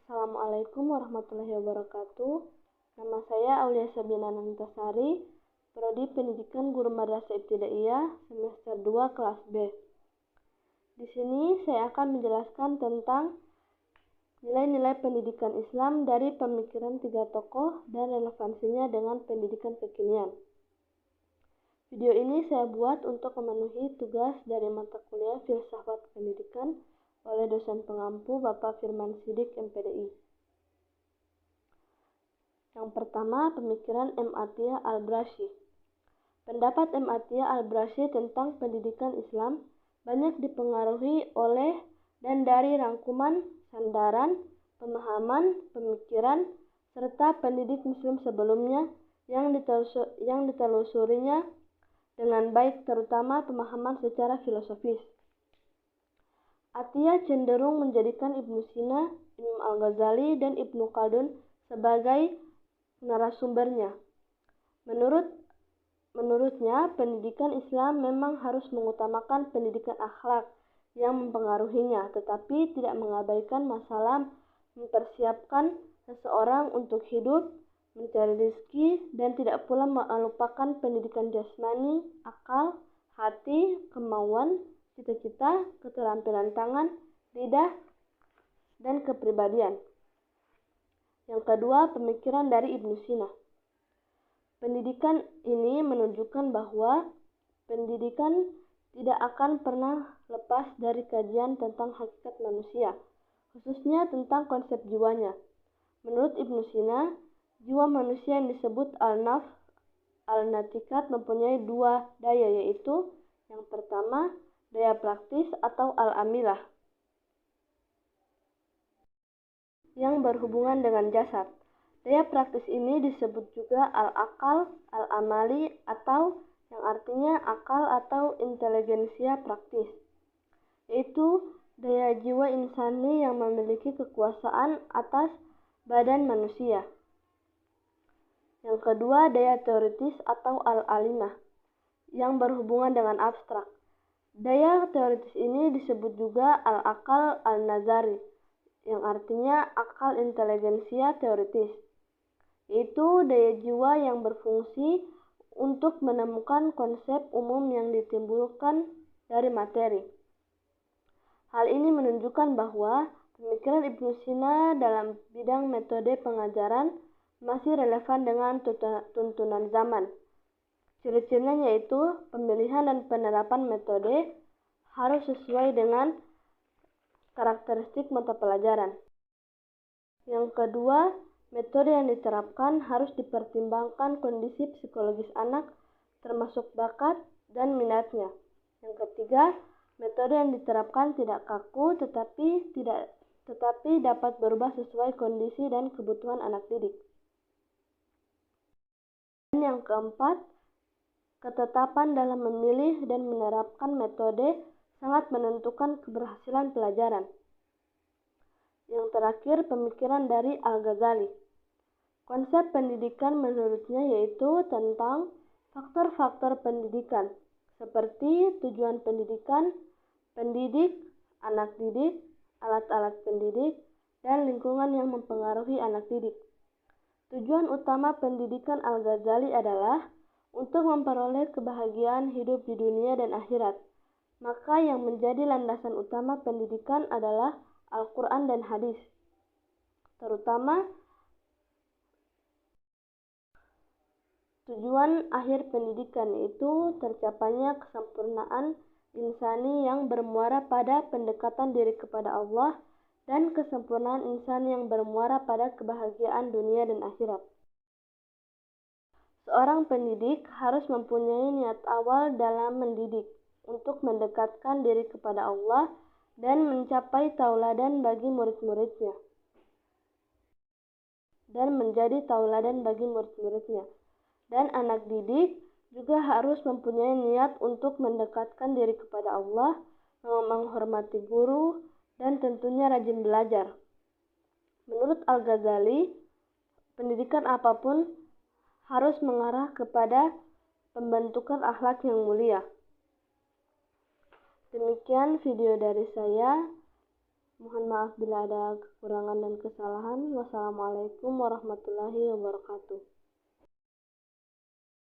Assalamualaikum warahmatullahi wabarakatuh. Nama saya Aulia Sabina Nantasari, Prodi Pendidikan Guru Madrasah Ibtidaiyah semester 2 kelas B. Di sini saya akan menjelaskan tentang nilai-nilai pendidikan Islam dari pemikiran tiga tokoh dan relevansinya dengan pendidikan kekinian. Video ini saya buat untuk memenuhi tugas dari mata kuliah Filsafat Pendidikan oleh dosen pengampu Bapak Firman Sidik MPDI. Yang pertama, pemikiran M. Atiyah Al-Brasyi. Pendapat M. Atiyah Al-Brasyi tentang pendidikan Islam banyak dipengaruhi oleh dan dari rangkuman, sandaran, pemahaman, pemikiran, serta pendidik Muslim sebelumnya yang ditelusurinya dengan baik, terutama pemahaman secara filosofis. Atiyah cenderung menjadikan Ibnu Sina, Imam Al-Ghazali, dan Ibnu Khaldun sebagai narasumbernya. Menurutnya, pendidikan Islam memang harus mengutamakan pendidikan akhlak yang mempengaruhinya, tetapi tidak mengabaikan masalah mempersiapkan seseorang untuk hidup, mencari rezeki, dan tidak pula melupakan pendidikan jasmani, akal, hati, kemauan, cita-cita, keterampilan tangan, lidah, dan kepribadian. Yang kedua, pemikiran dari Ibnu Sina. Pendidikan ini menunjukkan bahwa pendidikan tidak akan pernah lepas dari kajian tentang hakikat manusia, khususnya tentang konsep jiwanya. Menurut Ibnu Sina, jiwa manusia yang disebut al-nafs, al-natikat mempunyai dua daya, yaitu yang pertama, daya praktis atau al-amilah yang berhubungan dengan jasad. Daya praktis ini disebut juga al-akal, al-amali, atau yang artinya akal atau inteligensia praktis, yaitu daya jiwa insani yang memiliki kekuasaan atas badan manusia. Yang kedua, daya teoritis atau al-alimah yang berhubungan dengan abstrak. Daya teoritis ini disebut juga al-akal al-nazari, yang artinya akal inteligensia teoritis, yaitu daya jiwa yang berfungsi untuk menemukan konsep umum yang ditimbulkan dari materi. Hal ini menunjukkan bahwa pemikiran Ibnu Sina dalam bidang metode pengajaran masih relevan dengan tuntunan zaman. Ciri-cirinya yaitu pemilihan dan penerapan metode harus sesuai dengan karakteristik mata pelajaran. Yang kedua, metode yang diterapkan harus dipertimbangkan kondisi psikologis anak, termasuk bakat dan minatnya. Yang ketiga, metode yang diterapkan tidak kaku tetapi dapat berubah sesuai kondisi dan kebutuhan anak didik. Dan yang keempat, ketetapan dalam memilih dan menerapkan metode sangat menentukan keberhasilan pelajaran. Yang terakhir, pemikiran dari Al-Ghazali. Konsep pendidikan menurutnya yaitu tentang faktor-faktor pendidikan, seperti tujuan pendidikan, pendidik, anak didik, alat-alat pendidik, dan lingkungan yang mempengaruhi anak didik. Tujuan utama pendidikan Al-Ghazali adalah untuk memperoleh kebahagiaan hidup di dunia dan akhirat. Maka yang menjadi landasan utama pendidikan adalah Al-Quran dan hadis. Terutama tujuan akhir pendidikan yaitu tercapainya kesempurnaan insani yang bermuara pada pendekatan diri kepada Allah dan kesempurnaan insan yang bermuara pada kebahagiaan dunia dan akhirat. Seorang pendidik harus mempunyai niat awal dalam mendidik untuk mendekatkan diri kepada Allah dan mencapai tauladan bagi murid-muridnya. Dan menjadi tauladan bagi murid-muridnya. Dan anak didik juga harus mempunyai niat untuk mendekatkan diri kepada Allah, menghormati guru, dan tentunya rajin belajar. Menurut Al-Ghazali, pendidikan apapun harus mengarah kepada pembentukan akhlak yang mulia. Demikian video dari saya. Mohon maaf bila ada kekurangan dan kesalahan. Wassalamualaikum warahmatullahi wabarakatuh.